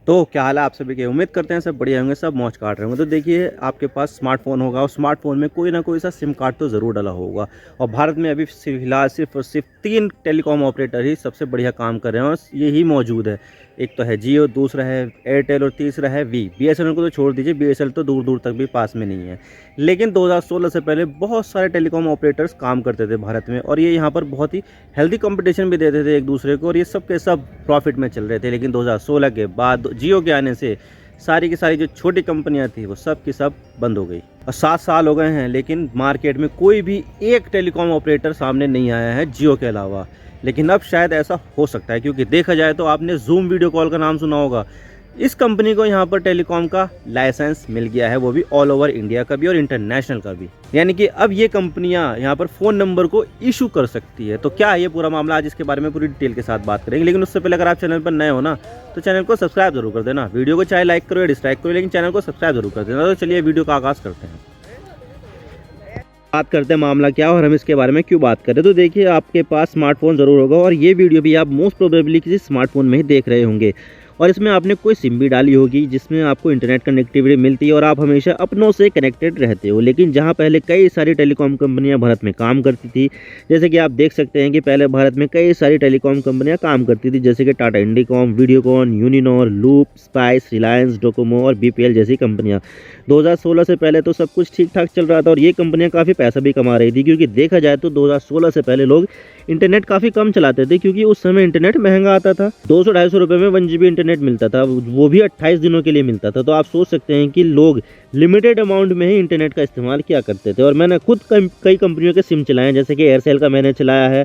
तो क्या हाल है आप सभी के। उम्मीद करते हैं सब बढ़िया होंगे, सब मौज काट रहे होंगे। तो देखिए, आपके पास स्मार्टफोन होगा और स्मार्टफोन में कोई ना कोई सा सिम कार्ड तो ज़रूर डाला होगा। और भारत में अभी फिलहाल सिर्फ और सिर्फ 3 टेलीकॉम ऑपरेटर ही सबसे बढ़िया काम कर रहे हैं और यही मौजूद है। एक तो है जियो, दूसरा है एयरटेल और तीसरा है वी। बीएसएनएल को तो छोड़ दीजिए, बीएसएनएल तो दूर दूर तक भी पास में नहीं है। लेकिन 2016 से पहले बहुत सारे टेलीकॉम ऑपरेटर्स काम करते थे भारत में, और ये यहाँ पर बहुत ही हेल्दी कंपटीशन भी देते थे एक दूसरे को, और ये सब के सब प्रॉफिट में चल रहे थे। लेकिन 2016 के बाद जियो के आने से सारी की सारी जो छोटी कंपनियां थी वो सब की सब बंद हो गई। और 7 साल हो गए हैं, लेकिन मार्केट में कोई भी एक टेलीकॉम ऑपरेटर सामने नहीं आया है जियो के अलावा। लेकिन अब शायद ऐसा हो सकता है, क्योंकि देखा जाए तो आपने जूम वीडियो कॉल का नाम सुना होगा। इस कंपनी को यहाँ पर टेलीकॉम का लाइसेंस मिल गया है, वो भी ऑल ओवर इंडिया का भी और इंटरनेशनल का भी। यानी कि अब ये कंपनियां यहाँ पर फ़ोन नंबर को इशू कर सकती है। तो क्या है ये पूरा मामला, आज इसके बारे में पूरी डिटेल के साथ बात करेंगे। लेकिन उससे पहले अगर आप चैनल पर नए हो ना, तो चैनल को सब्सक्राइब जरूर कर देना। वीडियो को चाहे लाइक करो या डिसलाइक करो, लेकिन चैनल को सब्सक्राइब जरूर कर देना। तो चलिए वीडियो का आगाज़ करते हैं। बात करते हैं मामला क्या और हम इसके बारे में क्यों बात करें। तो देखिए, आपके पास स्मार्टफोन ज़रूर होगा और ये वीडियो भी आप मोस्ट प्रोबेबली किसी स्मार्टफोन में ही देख रहे होंगे। और इसमें आपने कोई सिम भी डाली होगी जिसमें आपको इंटरनेट कनेक्टिविटी मिलती है और आप हमेशा अपनों से कनेक्टेड रहते हो। लेकिन जहां पहले कई सारी टेलीकॉम कंपनियां भारत में काम करती थी, जैसे कि आप देख सकते हैं कि पहले भारत में कई सारी टेलीकॉम कंपनियां काम करती थी, जैसे कि Tata Indicom, Videocon, Uninor, loop, spice, Reliance, Docomo और बीपीएल जैसी कंपनियां। 2016 से पहले तो सब कुछ ठीक ठाक चल रहा था और ये कंपनियां काफ़ी पैसा भी कमा रही थी, क्योंकि देखा जाए तो 2016 से पहले लोग इंटरनेट काफ़ी कम चलाते थे, क्योंकि उस समय इंटरनेट महंगा आता था। 200-250 रुपये में 1 GB इंटरनेट मिलता था, वो भी 28 दिनों के लिए मिलता था। तो आप सोच सकते हैं कि लोग लिमिटेड अमाउंट में ही इंटरनेट का इस्तेमाल किया करते थे। और मैंने खुद कई कंपनियों के सिम चलाए हैं, जैसे कि एयरसेल का मैंने चलाया है,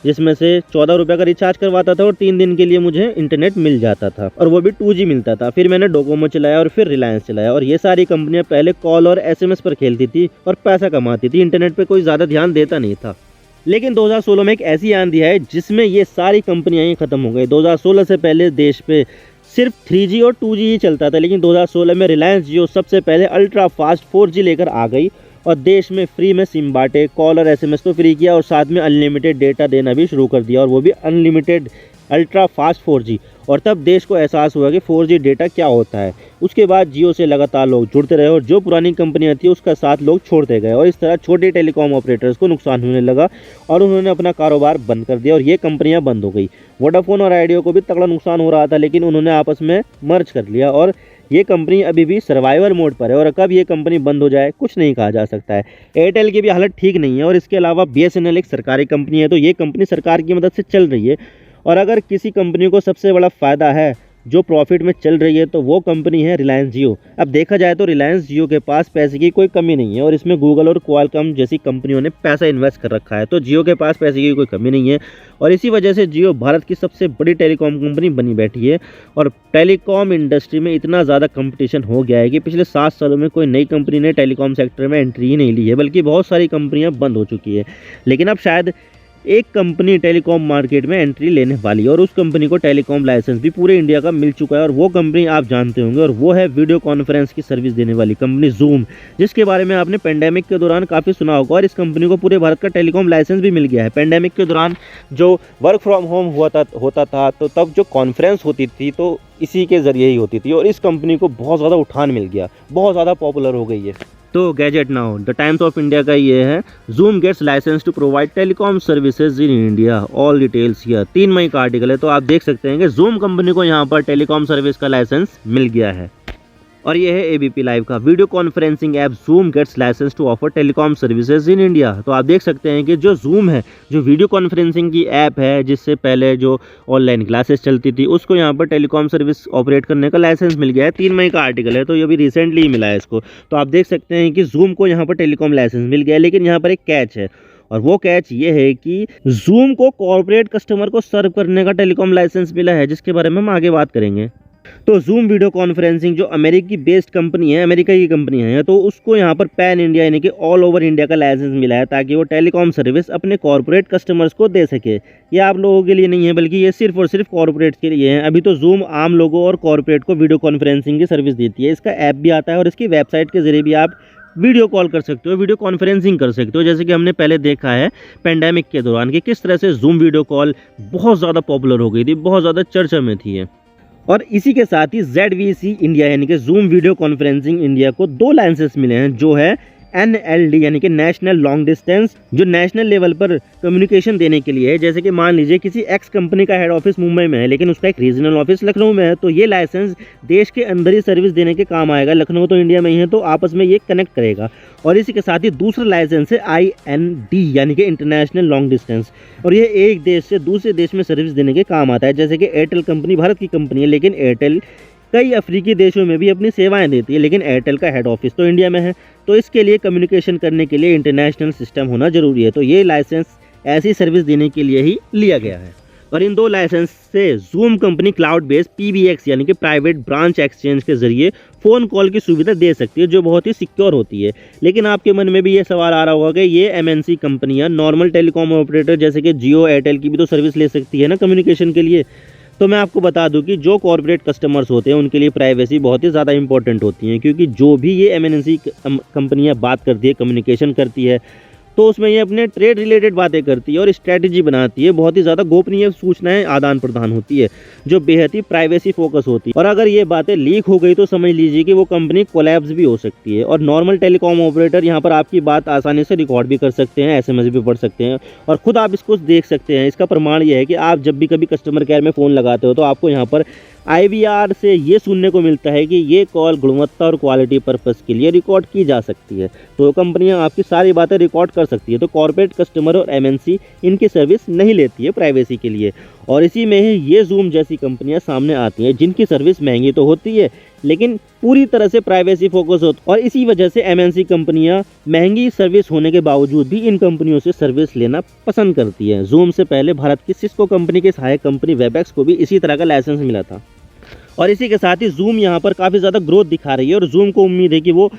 जिसमें से 14 रुपये का रिचार्ज करवाता था और 3 दिन के लिए मुझे इंटरनेट मिल जाता था, और वो भी 2G मिलता था। फिर मैंने डोकोमो चलाया और फिर रिलायंस चलाया। और ये सारी कंपनियां पहले कॉल और SMS पर खेलती थी और पैसा कमाती थी, इंटरनेट पे कोई ज़्यादा ध्यान देता नहीं था। लेकिन 2016 में एक ऐसी आंधी है जिसमें ये सारी कंपनियां ही खत्म हो गई। 2016 से पहले देश पे सिर्फ 3G और 2G ही चलता था, लेकिन 2016 में रिलायंस जियो सबसे पहले अल्ट्रा फास्ट 4G लेकर आ गई और देश में फ्री में सिम बांटे, कॉल और SMS तो फ्री किया और साथ में अनलिमिटेड डेटा देना भी शुरू कर दिया, और वो भी अनलिमिटेड अल्ट्रा फास्ट 4G। और तब देश को एहसास हुआ कि 4G डेटा क्या होता है। उसके बाद जियो से लगातार लोग जुड़ते रहे और जो पुरानी कंपनियां थी उसका साथ लोग छोड़ते गए, और इस तरह छोटे टेलीकॉम ऑपरेटर्स को नुकसान होने लगा और उन्होंने अपना कारोबार बंद कर दिया और ये कंपनियां बंद हो गई। वोडाफोन और आइडिया को भी तगड़ा नुकसान हो रहा था, लेकिन उन्होंने आपस में मर्ज कर लिया और ये कंपनी अभी भी सर्वाइवल मोड पर है, और कब ये कंपनी बंद हो जाए कुछ नहीं कहा जा सकता है। एयरटेल की भी हालत ठीक नहीं है, और इसके अलावा BSNL एक सरकारी कंपनी है, तो ये कंपनी सरकार की मदद से चल रही है। और अगर किसी कंपनी को सबसे बड़ा फ़ायदा है जो प्रॉफिट में चल रही है, तो वो कंपनी है रिलायंस जियो। अब देखा जाए तो रिलायंस जियो के पास पैसे की कोई कमी नहीं है, और इसमें गूगल और क्वालकॉम जैसी कंपनियों ने पैसा इन्वेस्ट कर रखा है, तो जियो के पास पैसे की कोई कमी नहीं है। और इसी वजह से जियो भारत की सबसे बड़ी टेलीकॉम कंपनी बनी बैठी है। और टेलीकॉम इंडस्ट्री में इतना ज़्यादा कंपटीशन हो गया है कि पिछले 7 सालों में कोई नई कंपनी ने टेलीकॉम सेक्टर में एंट्री ही नहीं ली है, बल्कि बहुत सारी कंपनियाँ बंद हो चुकी है। लेकिन अब शायद एक कंपनी टेलीकॉम मार्केट में एंट्री लेने वाली है, और उस कंपनी को टेलीकॉम लाइसेंस भी पूरे इंडिया का मिल चुका है। और वो कंपनी आप जानते होंगे, और वो है वीडियो कॉन्फ्रेंस की सर्विस देने वाली कंपनी जूम, जिसके बारे में आपने पेंडेमिक के दौरान काफ़ी सुना होगा। और इस कंपनी को पूरे भारत का टेलीकॉम लाइसेंस भी मिल गया है। पेंडेमिक के दौरान जो वर्क फ्रॉम होम होता था, तो तब जो कॉन्फ्रेंस होती थी तो इसी के ज़रिए ही होती थी, और इस कंपनी को बहुत ज़्यादा उठान मिल गया, बहुत ज़्यादा पॉपुलर हो गई है। तो gadget now the times of India का ये है, Zoom gets licence to provide telecom services in India, all details here. 3 मई का आर्टिकल है, तो आप देख सकते हैं कि जूम कंपनी को यहाँ पर टेलीकॉम सर्विस का लाइसेंस मिल गया है। और ये है ABP लाइव का, video conferencing app Zoom gets licence to offer telecom services in India. तो आप देख सकते हैं कि जो जूम है, जो वीडियो कॉन्फ्रेंसिंग की ऐप है, जिससे पहले जो ऑनलाइन क्लासेस चलती थी, उसको यहाँ पर टेलीकॉम सर्विस ऑपरेट करने का लाइसेंस मिल गया है। 3 मई का आर्टिकल है, तो ये भी रिसेंटली ही मिला है इसको। तो आप देख सकते हैं कि जूम को यहाँ पर टेलीकॉम लाइसेंस मिल गया है, लेकिन यहाँ पर एक कैच है, और वो कैच ये है कि जूम को कॉर्पोरेट कस्टमर को सर्व करने का टेलीकॉम लाइसेंस मिला है, जिसके बारे में हम आगे बात करेंगे। तो जूम वीडियो कॉन्फ्रेंसिंग जो अमेरिकी बेस्ड कंपनी है, अमेरिका की कंपनी है, तो उसको यहाँ पर पैन इंडिया यानी कि ऑल ओवर इंडिया का लाइसेंस मिला है, ताकि वो टेलीकॉम सर्विस अपने कॉर्पोरेट कस्टमर्स को दे सके। ये आप लोगों के लिए नहीं है, बल्कि ये सिर्फ और सिर्फ कॉर्पोरेट के लिए है। अभी तो जूम आम लोगों और कॉर्पोरेट को वीडियो कॉन्फ्रेंसिंग की सर्विस देती है। इसका ऐप भी आता है और इसकी वेबसाइट के जरिए भी आप वीडियो कॉल कर सकते हो, वीडियो कॉन्फ्रेंसिंग कर सकते हो, जैसे कि हमने पहले देखा है पेंडेमिक के दौरान कि किस तरह से जूम वीडियो कॉल बहुत ज़्यादा पॉपुलर हो गई थी, बहुत ज़्यादा चर्चा में थी। और इसी के साथ ही ZVC इंडिया यानी कि जूम वीडियो कॉन्फ्रेंसिंग इंडिया को 2 लाइसेंस मिले हैं, जो है NLD यानी कि नेशनल लॉन्ग डिस्टेंस, जो नेशनल लेवल पर कम्युनिकेशन देने के लिए है। जैसे कि मान लीजिए किसी एक्स कंपनी का हेड ऑफिस मुंबई में है लेकिन उसका एक रीजनल ऑफिस लखनऊ में है, तो ये लाइसेंस देश के अंदर ही सर्विस देने के काम आएगा। लखनऊ तो इंडिया में ही है, तो आपस में ये कनेक्ट करेगा। और इसी के साथ ही दूसरा लाइसेंस है IND यानी कि इंटरनेशनल लॉन्ग डिस्टेंस, और ये एक देश से दूसरे देश में सर्विस देने के काम आता है। जैसे कि एयरटेल कंपनी भारत की कंपनी है, लेकिन एयरटेल कई अफ्रीकी देशों में भी अपनी सेवाएं देती है, लेकिन एयरटेल का हेड ऑफिस तो इंडिया में है। तो इसके लिए कम्युनिकेशन करने के लिए इंटरनेशनल सिस्टम होना ज़रूरी है। तो ये लाइसेंस ऐसी सर्विस देने के लिए ही लिया गया है। और इन 2 लाइसेंस से zoom company cloud based PBX यानी कि प्राइवेट ब्रांच एक्सचेंज के जरिए फ़ोन कॉल की सुविधा दे सकती है, जो बहुत ही सिक्योर होती है। लेकिन आपके मन में भी ये सवाल आ रहा होगा कि ये MNC कंपनियाँ नॉर्मल टेलीकॉम ऑपरेटर जैसे कि जियो एयरटेल की भी तो सर्विस ले सकती है ना कम्युनिकेशन के लिए। तो मैं आपको बता दूं कि जो कॉर्पोरेट कस्टमर्स होते हैं उनके लिए प्राइवेसी बहुत ही ज़्यादा इंपॉर्टेंट होती है, क्योंकि जो भी ये MNC कंपनियां बात करती है, कम्युनिकेशन करती है, तो उसमें ये अपने ट्रेड रिलेटेड बातें करती है और स्ट्रैटेजी बनाती है। बहुत ही ज़्यादा गोपनीय सूचनाएं आदान प्रदान होती है, जो बेहद ही प्राइवेसी फोकस होती है। और अगर ये बातें लीक हो गई तो समझ लीजिए कि वो कंपनी कोलैप्स भी हो सकती है। और नॉर्मल टेलीकॉम ऑपरेटर यहाँ पर आपकी बात आसानी से रिकॉर्ड भी कर सकते हैं, SMS भी पढ़ सकते हैं, और खुद आप इसको देख सकते हैं। इसका प्रमाण ये है कि आप जब भी कभी कस्टमर केयर में फ़ोन लगाते हो तो आपको यहाँ पर IVR से ये सुनने को मिलता है कि ये कॉल गुणवत्ता और क्वालिटी पर्पस के लिए रिकॉर्ड की जा सकती है। तो कंपनियां आपकी सारी बातें रिकॉर्ड कर सकती है। तो कॉर्पोरेट कस्टमर और MNC इनकी सर्विस नहीं लेती है प्राइवेसी के लिए। और इसी में ही ये जूम जैसी कंपनियां सामने आती हैं, जिनकी सर्विस महंगी तो होती है लेकिन पूरी तरह से प्राइवेसी फोकस होती है। और इसी वजह से MNC कंपनियां महंगी सर्विस होने के बावजूद भी इन कंपनियों से सर्विस लेना पसंद करती हैं। जूम से पहले भारत की सिस्को कंपनी के सहायक कंपनी वेबएक्स को भी इसी तरह का लाइसेंस मिला था। और इसी के साथ ही जूम यहाँ पर काफ़ी ज़्यादा ग्रोथ दिखा रही है, और जूम को उम्मीद है कि वो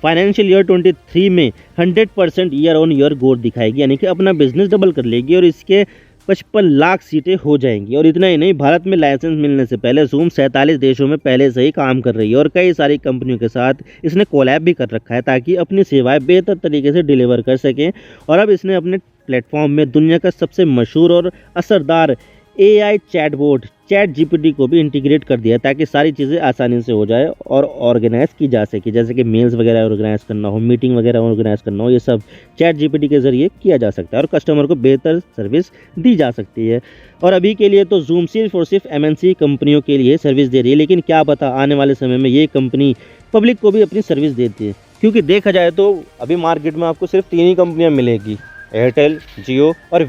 फाइनेंशियल ईयर 23 में 100% ईयर ऑन ईयर ग्रोथ दिखाएगी, यानी कि अपना बिजनेस डबल कर लेगी और इसके 55 लाख सीटें हो जाएंगी। और इतना ही नहीं, भारत में लाइसेंस मिलने से पहले जूम 47 देशों में पहले से ही काम कर रही है और कई सारी कंपनियों के साथ इसने कोलैब भी कर रखा है, ताकि अपनी सेवाएं बेहतर तरीके से डिलीवर कर सकें। और अब इसने अपने प्लेटफॉर्म में दुनिया का सबसे मशहूर और असरदार AI चैटबॉट ChatGPT को भी इंटीग्रेट कर दिया, ताकि सारी चीज़ें आसानी से हो जाए और ऑर्गेनाइज की जा सके। जैसे कि मेल्स वगैरह ऑर्गेनाइज करना हो, मीटिंग वगैरह ऑर्गेनाइज करना हो, ये सब ChatGPT के ज़रिए किया जा सकता है और कस्टमर को बेहतर सर्विस दी जा सकती है। और अभी के लिए तो जूम सिर्फ और सिर्फ MNC कंपनियों के लिए सर्विस दे रही है, लेकिन क्या पता आने वाले समय में ये कंपनी पब्लिक को भी अपनी सर्विस देती है। क्योंकि देखा जाए तो अभी मार्केट में आपको सिर्फ 3 ही कंपनियाँ मिलेगी, एयरटेल, जियो और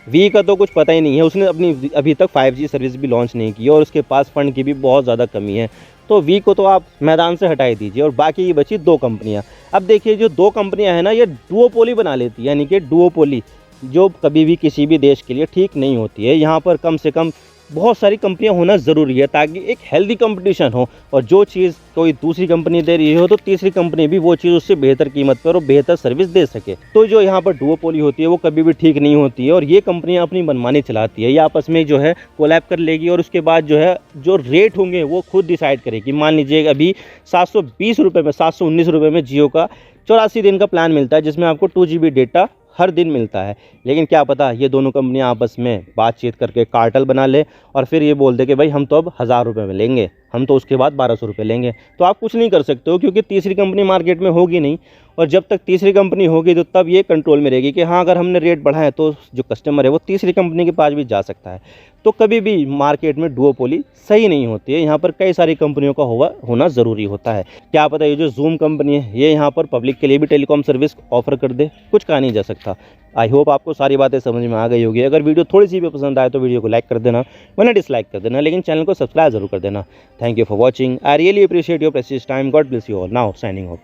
वी का तो कुछ पता ही नहीं है। उसने अपनी अभी तक 5G सर्विस भी लॉन्च नहीं की और उसके पास फंड की भी बहुत ज़्यादा कमी है। तो वी को तो आप मैदान से हटा ही दीजिए और बाकी ये बची 2 कंपनियां। अब देखिए, जो 2 कंपनियां हैं ना, ये डुओपोली बना लेती है, यानी कि डुओपोली, जो कभी भी किसी भी देश के लिए ठीक नहीं होती है। यहाँ पर कम से कम बहुत सारी कंपनियां होना ज़रूरी है, ताकि एक हेल्दी कंपटीशन हो, और जो चीज़ कोई दूसरी कंपनी दे रही हो तो तीसरी कंपनी भी वो चीज़ उससे बेहतर कीमत पर और बेहतर सर्विस दे सके। तो जो यहाँ पर डुओपोली होती है वो कभी भी ठीक नहीं होती है, और ये कंपनियां अपनी मनमानी चलाती है। ये आपस में जो है कोलैब कर लेगी और उसके बाद जो है जो रेट होंगे वो खुद डिसाइड करेगी। मान लीजिए अभी 720 रुपये में, 719 रुपये में जियो का 84 दिन का प्लान मिलता है, जिसमें आपको 2 GB डेटा हर दिन मिलता है। लेकिन क्या पता ये दोनों कंपनियां आपस में बातचीत करके कार्टेल बना ले और फिर ये बोल दे कि भाई हम तो अब 1000 रुपये में लेंगे, हम तो उसके बाद 1200 रुपये लेंगे। तो आप कुछ नहीं कर सकते हो, क्योंकि तीसरी कंपनी मार्केट में होगी नहीं, और जब तक तीसरी कंपनी होगी तो तब ये कंट्रोल में रहेगी कि हाँ, अगर हमने रेट बढ़ाए तो जो कस्टमर है वो तीसरी कंपनी के पास भी जा सकता है। तो कभी भी मार्केट में डुओपोली सही नहीं होती है, यहाँ पर कई सारी कंपनियों का होना ज़रूरी होता है। क्या पता ये जो जूम कंपनी है ये यहाँ पर पब्लिक के लिए भी टेलीकॉम सर्विस ऑफर कर दे, कुछ कहा नहीं जा सकता। आई होप आपको सारी बातें समझ में आ गई होगी। अगर वीडियो थोड़ी सी भी पसंद आए तो वीडियो को लाइक कर देना, वरना डिसलाइक कर देना, लेकिन चैनल को सब्सक्राइब जरूर कर देना। Thank you for watching. I really appreciate your precious time. God bless you all. Now signing off.